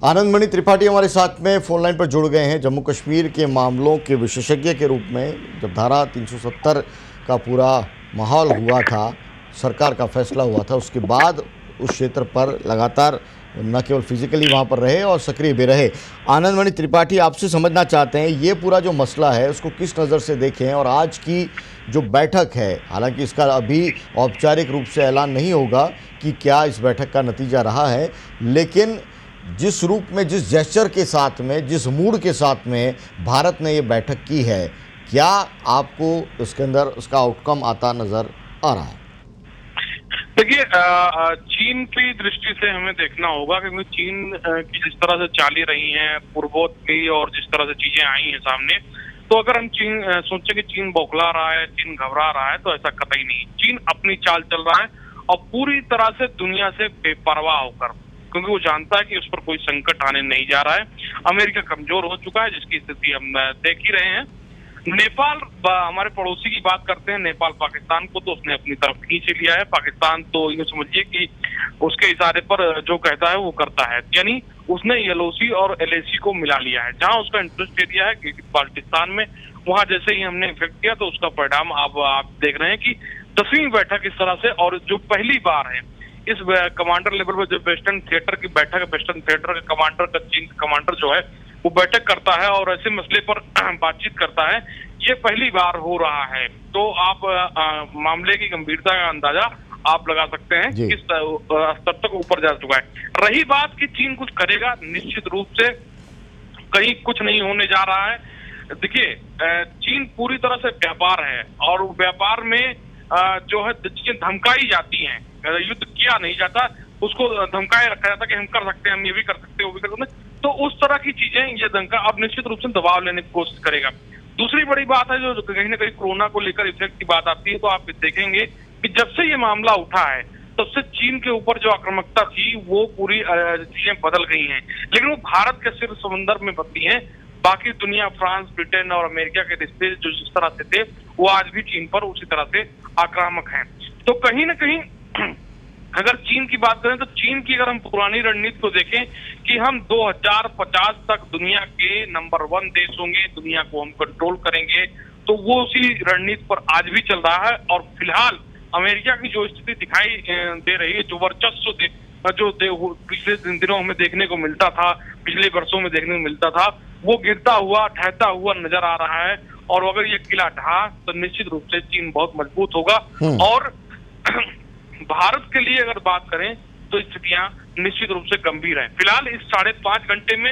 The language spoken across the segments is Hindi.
आनंदमणि त्रिपाठी हमारे साथ में फोन लाइन पर जुड़ गए हैं। जम्मू कश्मीर के मामलों के विशेषज्ञ के रूप में जब धारा 370 का पूरा माहौल हुआ था, सरकार का फैसला हुआ था, उसके बाद उस क्षेत्र पर लगातार न केवल फिजिकली वहां पर रहे और सक्रिय भी रहे। आनंदमणि त्रिपाठी, आपसे समझना चाहते हैं ये पूरा जो मसला है उसको किस नज़र से देखें, और आज की जो बैठक है, हालांकि इसका अभी औपचारिक रूप से ऐलान नहीं होगा कि क्या इस बैठक का नतीजा रहा है, लेकिन जिस रूप में, जिस जेस्चर के साथ में, जिस मूड के साथ में भारत ने ये बैठक की है, क्या आपको इसके अंदर उसका आउटकम आता नजर आ रहा है? देखिए, चीन की दृष्टि से हमें देखना होगा, क्योंकि चीन की जिस तरह से चालें रही हैं पूर्वोत्तर की और जिस तरह से चीजें आई हैं सामने, तो अगर हम चीन सोचें कि चीन बौखला रहा है, चीन घबरा रहा है, तो ऐसा कतई नहीं। चीन अपनी चाल चल रहा है और पूरी तरह से दुनिया से बेपरवाह होकर, क्योंकि वो जानता है कि उस पर कोई संकट आने नहीं जा रहा है। अमेरिका कमजोर हो चुका है, जिसकी स्थिति हम देख ही रहे हैं। नेपाल, हमारे पड़ोसी की बात करते हैं, नेपाल पाकिस्तान को तो उसने अपनी तरफ खींच लिया है। पाकिस्तान तो ये समझिए कि उसके इशारे पर जो कहता है वो करता है, यानी उसने एलओसी और एलएसी को मिला लिया है। जहां उसका इंटरेस्ट एरिया है पाकिस्तान में, वहां जैसे ही हमने इफेक्ट किया तो उसका परिणाम अब आप देख रहे हैं कि 10वीं बैठक इस तरह से, और जो पहली बार है इस कमांडर लेवल पर, जो वेस्टर्न थिएटर की बैठक है, वेस्टर्न थिएटर का कमांडर का, चीन का कमांडर जो है वो बैठक करता है और ऐसे मसले पर बातचीत करता है, ये पहली बार हो रहा है। तो आप मामले की गंभीरता का अंदाजा आप लगा सकते हैं किस स्तर तक ऊपर जा चुका है। रही बात कि चीन कुछ करेगा, निश्चित रूप से कहीं कुछ नहीं होने जा रहा है। देखिए, चीन पूरी तरह से व्यापार है और व्यापार में जो है चीजें धमकाई जाती हैं, युद्ध किया नहीं जाता, उसको धमकाए रखा जाता कि हम कर सकते हैं, हम ये भी कर सकते हैं, वो भी कर सकते हैं। तो उस तरह की चीजें, ये धमका अब निश्चित रूप से दबाव लेने की कोशिश करेगा। दूसरी बड़ी बात है, जो कहीं ना कहीं कोरोना को लेकर इफेक्ट की बात आती है, तो आप देखेंगे कि जब से ये मामला उठा है तब से चीन के ऊपर जो आक्रामकता थी वो पूरी चीजें बदल गई हैं, लेकिन वो भारत के सिर समुंदर में बदली हैं। बाकी दुनिया, फ्रांस, ब्रिटेन और अमेरिका के रिश्ते जो जिस तरह से थे, वो आज भी चीन पर उसी तरह से आक्रामक हैं। तो कहीं ना कहीं अगर चीन की बात करें तो चीन की, अगर हम पुरानी रणनीति को देखें कि हम 2050 तक दुनिया के नंबर 1 देश होंगे, दुनिया को हम कंट्रोल करेंगे, तो वो उसी रणनीति पर आज भी चल रहा है। और फिलहाल अमेरिका की जो स्थिति दिखाई दे रही है, जो वर्चस्व पिछले दिनों हमें देखने को मिलता था, पिछले वर्षों में देखने को मिलता था, वो गिरता हुआ, ढहता हुआ नजर आ रहा है। और अगर ये किला ढहा तो निश्चित रूप से चीन बहुत मजबूत होगा। और भारत के लिए अगर बात करें तो स्थितियां निश्चित रूप से गंभीर हैं। फिलहाल इस 5.5 घंटे में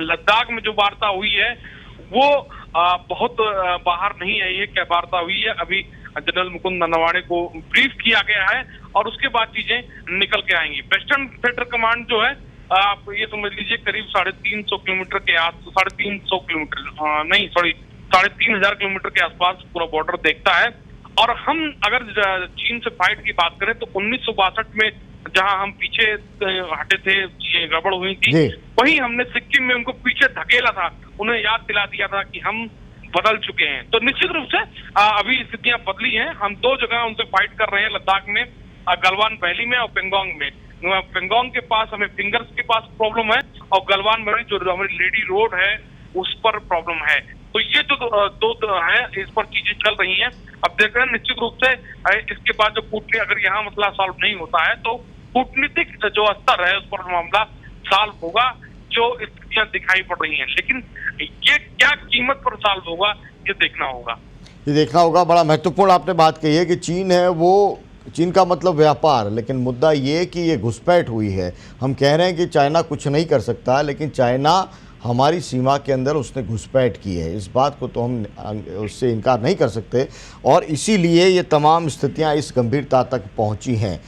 लद्दाख में जो वार्ता हुई है वो बहुत बाहर नहीं आई है। क्या वार्ता हुई है, अभी जनरल मुकुंद नरवणे को ब्रीफ किया गया है और उसके बाद चीजें निकल के आएंगी। वेस्टर्न थिएटर कमांड जो है, आप ये समझ लीजिए करीब 350 किलोमीटर के आस 350 किलोमीटर नहीं, सॉरी 3,500 किलोमीटर के आसपास पूरा बॉर्डर देखता है। और हम अगर चीन से फाइट की बात करें तो 1962 में जहां हम पीछे हटे थे, ये गड़बड़ हुई थी, वहीं हमने सिक्किम में उनको पीछे धकेला था, उन्हें याद दिला दिया था कि हम बदल चुके हैं। तो निश्चित रूप से अभी स्थितियां बदली हैं। हम 2 जगह उनसे फाइट कर रहे हैं, लद्दाख में, गलवान वैली में और पेंगोंग में। पेंगोंग के पास हमें फिंगर्स के पास प्रॉब्लम है और गलवान वैली जो हमारी लेडी रोड है उस पर प्रॉब्लम है। तो ये जो दो है, इस पर चीजें चल रही हैं। अब देख रहे हैं निश्चित रूप से इसके बाद जो कूटनीति, अगर यहाँ मसला सॉल्व नहीं होता है तो कूटनीतिक जो स्तर है उस पर मामला सॉल्व होगा, जो स्थितियां दिखाई पड़ रही हैं। लेकिन ये क्या कीमत पर सॉल्व होगा, ये देखना होगा। ये देखना होगा। बड़ा महत्वपूर्ण आपने बात कही है कि चीन है वो, चीन का मतलब व्यापार, लेकिन मुद्दा ये कि ये घुसपैठ हुई है। हम कह रहे हैं कि चाइना कुछ नहीं कर सकता, लेकिन चाइना हमारी सीमा के अंदर उसने घुसपैठ की है, इस बात को तो हम उससे इनकार नहीं कर सकते, और इसीलिए ये तमाम स्थितियां इस गंभीरता तक पहुंची हैं।